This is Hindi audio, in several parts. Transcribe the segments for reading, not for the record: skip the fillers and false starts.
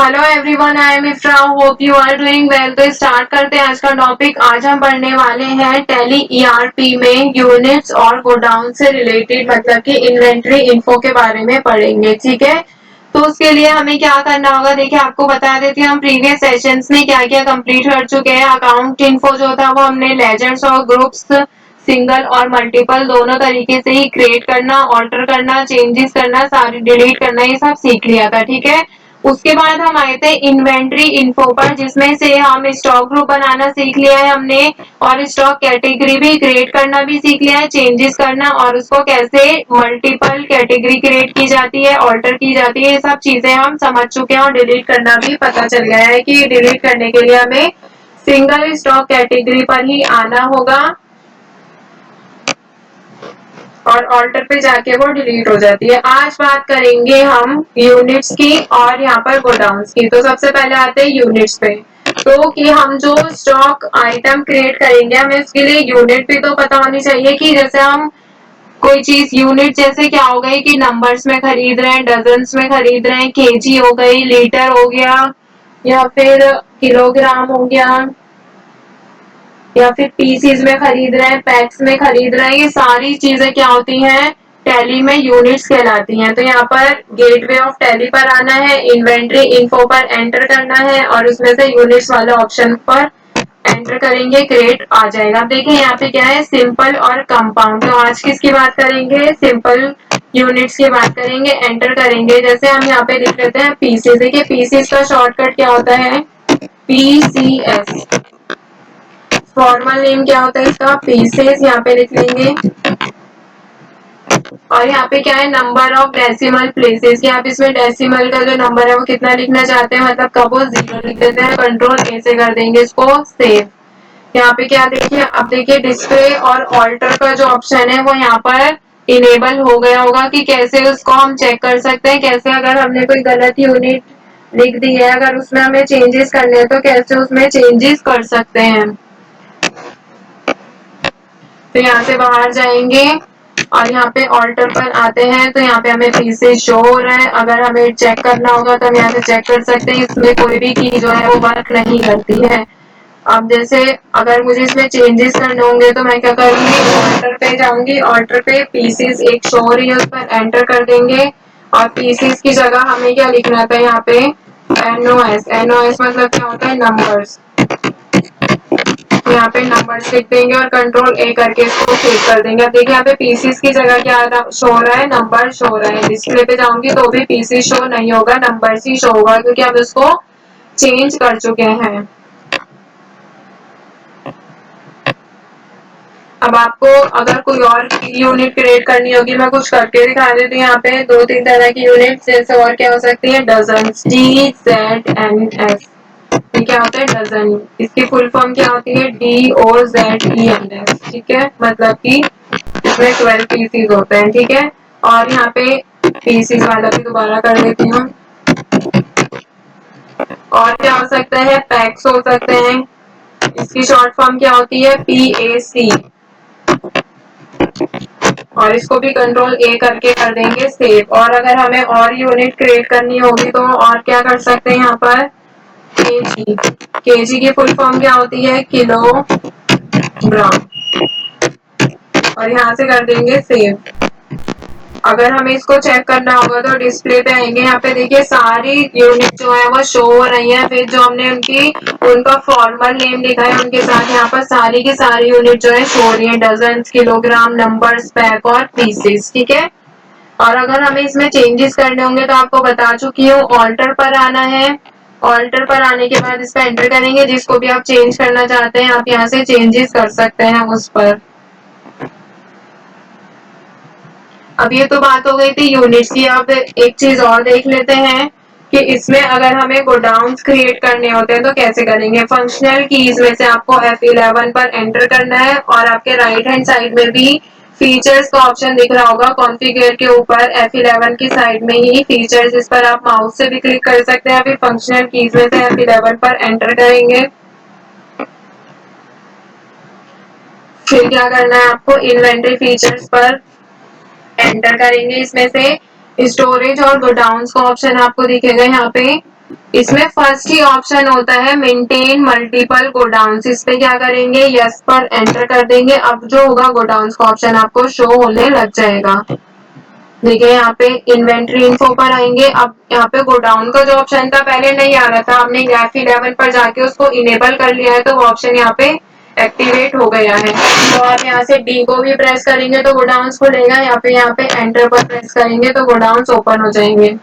Hello everyone, I am Ifra. Hope you are doing well. तो स्टार्ट करते हैं आज का टॉपिक। आज हम पढ़ने वाले हैं टैली ईआरपी में यूनिट्स और गोडाउन से रिलेटेड मतलब कि इन्वेंट्री इन्फो के बारे में पढ़ेंगे। ठीक है, तो उसके लिए हमें क्या करना होगा, देखिए आपको बता देती हूँ हम प्रीवियस सेशंस में क्या क्या कंप्लीट कर चुके हैं। अकाउंट इन्फो जो था वो हमने लेजर्स और ग्रुप्स सिंगल और मल्टीपल दोनों तरीके से ही क्रिएट करना, ऑल्टर करना, चेंजेस करना, सारी डिलीट करना, ये सब सीख लिया था। ठीक है, उसके बाद हम आए थे इन्वेंट्री इन्फो पर, जिसमें से हम स्टॉक ग्रुप बनाना सीख लिया है हमने, और स्टॉक कैटेगरी भी क्रिएट करना भी सीख लिया है, चेंजेस करना और उसको कैसे मल्टीपल कैटेगरी क्रिएट की जाती है, ऑल्टर की जाती है, ये सब चीजें हम समझ चुके हैं। और डिलीट करना भी पता चल गया है कि डिलीट करने के लिए हमें सिंगल स्टॉक कैटेगरी पर ही आना होगा और ऑल्टर पे जाके वो डिलीट हो जाती है। आज बात करेंगे हम यूनिट्स की और यहाँ पर गोडाउन्स की। तो सबसे पहले आते हैं यूनिट्स पे। तो कि हम जो स्टॉक आइटम क्रिएट करेंगे हमें उसके लिए यूनिट भी तो पता होनी चाहिए कि जैसे हम कोई चीज यूनिट जैसे क्या हो गई कि नंबर्स में खरीद रहे हैं, डजन्स में खरीद रहे हैं, केजी हो गई, लीटर हो गया, या फिर किलोग्राम हो गया, या फिर पीसीज में खरीद रहे हैं, पैक्स में खरीद रहे हैं, ये सारी चीजें क्या होती हैं, टैली में यूनिट्स कहलाती हैं। तो यहाँ पर गेटवे ऑफ टैली पर आना है, इन्वेंट्री इन्फो पर एंटर करना है और उसमें से यूनिट्स वाले ऑप्शन पर एंटर करेंगे, क्रिएट आ जाएगा। देखिए यहाँ पे क्या है, सिंपल और कंपाउंड। तो आज किसकी बात करेंगे, सिंपल यूनिट्स की बात करेंगे, एंटर करेंगे। जैसे हम यहाँ पे लिख लेते हैं पीसीस। देखिए पीसीस का शॉर्टकट क्या होता है, पीसीएस। फॉर्मल नेम क्या होता है इसका, पीसेस, यहाँ पे लिख लेंगे। और यहाँ पे क्या है, नंबर ऑफ डेसिमल प्लेसेस, कि आप इसमें डेसिमल का जो नंबर है वो कितना लिखना चाहते हैं, मतलब कब वो 0 लिख देते हैं, कंट्रोल ए से कर देंगे इसको सेव। यहाँ पे क्या देखिए, अब देखिए डिस्प्ले और ऑल्टर का जो ऑप्शन है वो यहाँ पर इनेबल हो गया होगा कि कैसे उसको हम चेक कर सकते हैं, कैसे अगर हमने कोई गलत यूनिट लिख दी है, अगर उसमें हमें चेंजेस करने हैं तो कैसे उसमें चेंजेस कर सकते हैं। तो यहाँ से बाहर जाएंगे और यहाँ पे ऑल्टर पर आते हैं। तो यहाँ पे हमें पीसेस शो हो रहा है, अगर हमें चेक करना होगा तो हम यहाँ से चेक कर सकते हैं। इसमें कोई भी की जो है वो वर्क नहीं करती है। अब जैसे अगर मुझे इसमें चेंजेस करने होंगे तो मैं क्या करूंगी, ऑल्टर पे जाऊंगी, ऑल्टर पे पीसेस एक शो हो रही है उस पर एंटर कर देंगे और पीसेस की जगह हमें क्या लिखना था यहाँ पे, एनओएस। एनओएस मतलब क्या होता है, नंबर्स। तो यहाँ पे नंबर्स लिख देंगे और कंट्रोल ए करके इसको सेव कर देंगे। अब देखिए यहाँ पे पीसीस की जगह क्या शो हो रहा है, नंबर शो हो रहा है। डिस्प्ले पे जाऊंगी तो भी पीसी शो नहीं होगा, नंबर्स ही शो होगा, क्योंकि हम इसको चेंज कर चुके हैं। अब आपको अगर कोई और यूनिट क्रिएट करनी होगी, मैं कुछ करके दिखा देती हूँ। यहाँ पे 2-3 तरह की यूनिट जैसे और क्या हो सकती है, डजन, DZNS। ये क्या होता है, डजन। इसकी फुल फॉर्म क्या होती है, DOZENS। ठीक है, मतलब कि इसमें 12 पीसीज होते हैं। ठीक है, और यहाँ पे पीसीज वाला भी दोबारा कर देती हूँ। और क्या हो सकता है, पैक्स हो सकते हैं। इसकी शॉर्ट फॉर्म क्या होती है, PAC। और इसको भी कंट्रोल ए करके कर देंगे सेव। और अगर हमें और यूनिट क्रिएट करनी होगी तो और क्या कर सकते हैं, यहाँ पर केजी। केजी की फुल फॉर्म क्या होती है, किलोग्राम। और यहाँ से कर देंगे सेव। अगर हमें इसको चेक करना होगा तो डिस्प्ले पे आएंगे, यहाँ पे देखिए सारी यूनिट जो है वो शो हो रही है। फिर जो हमने उनका फॉर्मल नेम लिखा है उनके साथ यहाँ पर सारी की सारी यूनिट जो है शो हो रही है, डजन, किलोग्राम, नंबर्स, पैक और पीसेस। ठीक है, और अगर हमें इसमें चेंजेस करने होंगे तो आपको बता चुकी हूँ, ऑल्टर पर आना है। ऑल्टर पर आने के बाद इसका एंटर करेंगे, जिसको भी आप चेंज करना चाहते हैं आप यहाँ से चेंजेस कर सकते हैं उस पर। अब ये तो बात हो गई थी यूनिट्स की। अब एक चीज और देख लेते हैं कि इसमें अगर हमें गोडाउन्स क्रिएट करने होते हैं तो कैसे करेंगे। फंक्शनल कीज में से आपको F11 पर एंटर करना है और आपके राइट हैंड साइड में भी फीचर्स का ऑप्शन दिख रहा होगा, कॉन्फ़िगर के ऊपर F11 की साइड में ही फीचर्स, इस पर आप माउस से भी क्लिक कर सकते हैं। अभी फंक्शनल कीज में से F11 पर एंटर करेंगे। फिर क्या करना है आपको, इन्वेंटरी फीचर्स पर एंटर करेंगे। इसमें से स्टोरेज और गोडाउन्स का ऑप्शन आपको दिखेगा यहाँ पे। इसमें फर्स्ट ही ऑप्शन होता है मेंटेन मल्टीपल गोडाउन। इस पे क्या करेंगे, यस पर एंटर कर देंगे। अब जो होगा गोडाउन का ऑप्शन आपको शो होने लग जाएगा। देखिए यहाँ पे इन्वेंट्री इन्फो पर आएंगे। अब यहाँ पे गोडाउन का जो ऑप्शन था पहले नहीं आ रहा था, हमने F11 पर जाके उसको इनेबल कर लिया है तो वो ऑप्शन यहाँ पे एक्टिवेट हो गया है। तो आप यहाँ से डी को भी प्रेस करेंगे तो गोडाउन खुलेगा, या फिर यहाँ पे एंटर पर प्रेस करेंगे तो गोडाउन ओपन हो जाएंगे।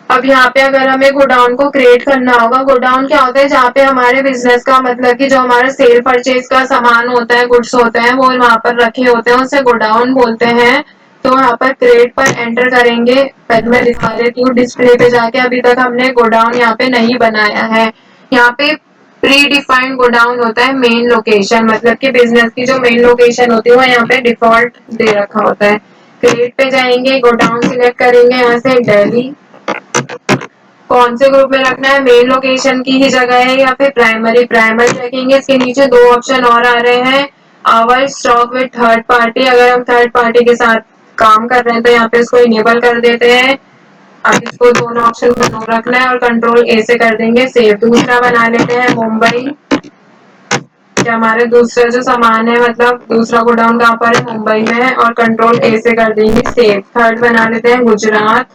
अब यहाँ पे अगर हमें गोडाउन को क्रिएट करना होगा, गोडाउन क्या होता है, जहाँ पे हमारे बिजनेस का मतलब कि जो हमारा सेल परचेज का सामान होता है, गुड्स होते हैं, वो वहां पर रखे होते हैं, उसे गोडाउन बोलते हैं। तो यहाँ पर क्रिएट पर एंटर करेंगे। पहले मैं दिखा देती हूँ डिस्प्ले पे जाके। अभी तक हमने गोडाउन यहाँ पे नहीं बनाया है। यहाँ पे प्री डिफाइंड गोडाउन होता है मेन लोकेशन, मतलब कि बिजनेस की जो मेन लोकेशन होती है वो यहाँ पे डिफॉल्ट दे रखा होता है। क्रिएट पे जाएंगे, गोडाउन सिलेक्ट करेंगे, यहाँ से दिल्ली कौन से ग्रुप में रखना है, मेन लोकेशन की ही जगह है या फिर प्राइमरी रखेंगे। इसके नीचे दो ऑप्शन और आ रहे हैं, our stock with third party. अगर हम थर्ड पार्टी के साथ काम कर रहे हैं तो यहाँ पे इसको इनेबल कर देते हैं। अब इसको दोनों ऑप्शन को नो रखना है और कंट्रोल ए से कर देंगे सेव। दूसरा बना लेते हैं मुंबई, कि हमारे दूसरा जो सामान है, मतलब दूसरा गोडाउन कहाँ पर है, मुंबई में है, और कंट्रोल ए से कर देंगे सेव। थर्ड बना लेते हैं गुजरात,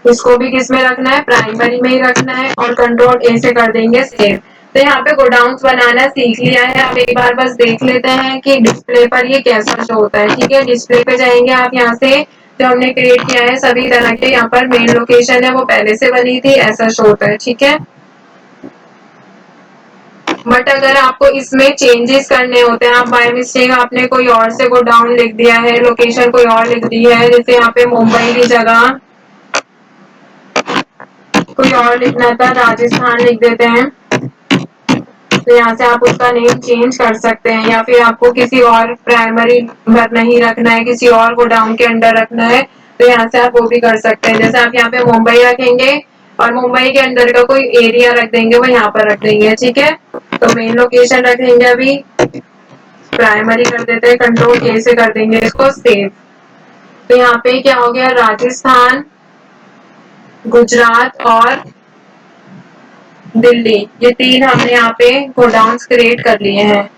इसको भी किस में रखना है, प्राइमरी में ही रखना है, और कंट्रोल ए से कर देंगे सेव। तो यहाँ पे गोडाउन्स बनाना सीख लिया है। अब एक बार बस देख लेते हैं कि डिस्प्ले पर ये कैसा शो होता है। ठीक है, डिस्प्ले पे जाएंगे आप। यहाँ से जो हमने क्रिएट किया है सभी तरह के, यहाँ पर मेन लोकेशन है वो पहले से बनी थी, ऐसा शो होता है। ठीक है, बट अगर आपको इसमें चेंजेस करने होते हैं, आप बाय मिस्टेक आपने कोई और से गोडाउन लिख दिया है, लोकेशन कोई और लिख दी है, जैसे यहाँ पे मुंबई की जगह कोई और लिखना था, राजस्थान लिख देते हैं, तो यहाँ से आप उसका नेम चेंज कर सकते हैं। या फिर आपको किसी और प्राइमरी पर नहीं रखना है, किसी और गोडाउन के अंडर रखना है, तो यहाँ से आप वो भी कर सकते हैं। जैसे आप यहाँ पे मुंबई रखेंगे और मुंबई के अंदर का कोई एरिया रख देंगे, वो यहाँ पर रख देंगे। ठीक है, तो मेन लोकेशन रखेंगे, अभी प्राइमरी कर देते हैं, कंट्रोल ए से कर देंगे इसको सेव। तो यहाँ पे क्या हो गया, राजस्थान, गुजरात और दिल्ली, ये तीन हमने यहाँ पे गोडाउन्स क्रिएट कर लिए हैं।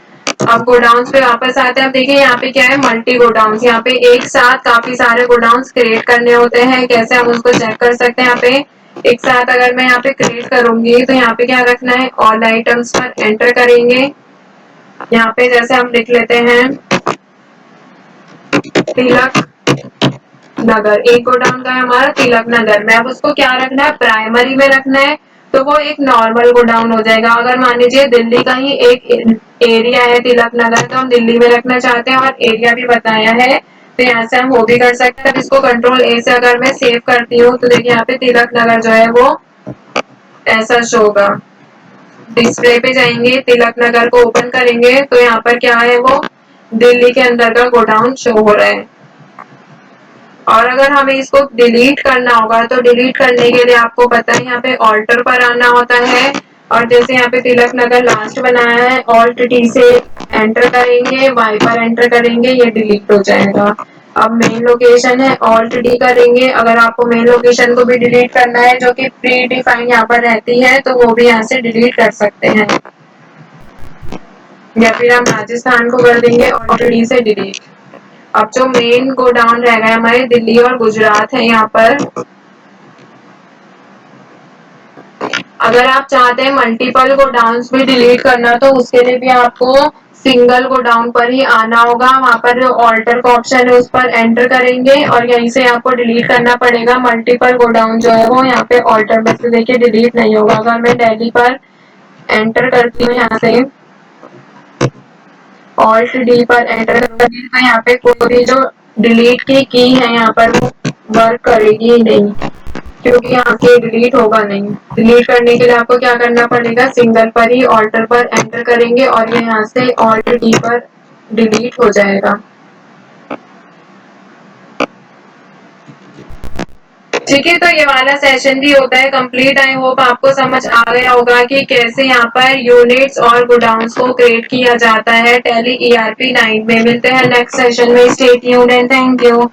अब गोडाउन्स पे वापस आते हैं। अब देखिए यहाँ पे क्या है, मल्टी गोडाउन्स। यहाँ पे एक साथ काफी सारे गोडाउन्स क्रिएट करने होते हैं। कैसे हम उसको चेक कर सकते हैं, यहाँ पे एक साथ अगर मैं यहाँ पे क्रिएट करूंगी तो यहाँ पे क्या रखना है, ऑल आइटम्स पर एंटर करेंगे। यहाँ पे जैसे हम लिख लेते हैं तिलक नगर, एक गोडाउन का है हमारा तिलक नगर में। अब उसको क्या रखना है, प्राइमरी में रखना है, तो वो एक नॉर्मल गोडाउन हो जाएगा। अगर मान लीजिए दिल्ली का ही एक एरिया है तिलक नगर, तो हम दिल्ली में रखना चाहते हैं और एरिया भी बताया है, तो यहाँ से हम वो भी कर सकते हैं। इसको कंट्रोल ए से अगर मैं सेव करती हूँ तो देखिए यहाँ पे तिलक नगर जो है वो ऐसा शो होगा। डिस्प्ले पे जाएंगे, तिलक नगर को ओपन करेंगे तो यहाँ पर क्या है, वो दिल्ली के अंदर का गोडाउन शो हो रहा है। और अगर हमें इसको डिलीट करना होगा तो डिलीट करने के लिए आपको पता है यहाँ पे ऑल्टर पर आना होता है, और जैसे यहाँ पे तिलक नगर लास्ट बनाया है, ऑल्ट टी से एंटर करेंगे, वाई पर एंटर करेंगे, ये डिलीट हो जाएगा। अब मेन लोकेशन है, ऑल्ट डी करेंगे। अगर आपको मेन लोकेशन को भी डिलीट करना है जो कि प्री डिफाइन यहाँ पर रहती है, तो वो भी यहाँ से डिलीट कर सकते हैं, या फिर हम राजस्थान को कर देंगे ऑल्ट डी से डिलीट। अब जो मेन गोडाउन रह गए हमारे दिल्ली और गुजरात है, यहाँ पर अगर आप चाहते हैं मल्टीपल गोडाउन्स भी डिलीट करना, तो उसके लिए भी आपको सिंगल गोडाउन पर ही आना होगा। वहां पर जो ऑल्टर का ऑप्शन है उस पर एंटर करेंगे और यहीं से आपको डिलीट करना पड़ेगा। मल्टीपल गोडाउन जो है वो यहाँ पे ऑल्टर में से देखिए डिलीट नहीं होगा। अगर मैं दिल्ली पर एंटर करती हूँ, यहाँ से ऑल्ट डी पर एंटर करेंगे तो यहाँ पे कोई जो डिलीट की है यहाँ पर वो वर्क करेगी ही नहीं, क्योंकि यहाँ से डिलीट होगा नहीं। डिलीट करने के लिए आपको क्या करना पड़ेगा, सिंगल पर ही ऑल्टर पर एंटर करेंगे और ये यहाँ से ऑल्ट डी पर डिलीट हो जाएगा। ठीक है, तो ये वाला सेशन भी होता है कंप्लीट। आई होप आपको समझ आ गया होगा कि कैसे यहाँ पर यूनिट्स और गोडाउन्स को क्रिएट किया जाता है टैली ERP 9 में। मिलते हैं नेक्स्ट सेशन में, stay tuned and thank you.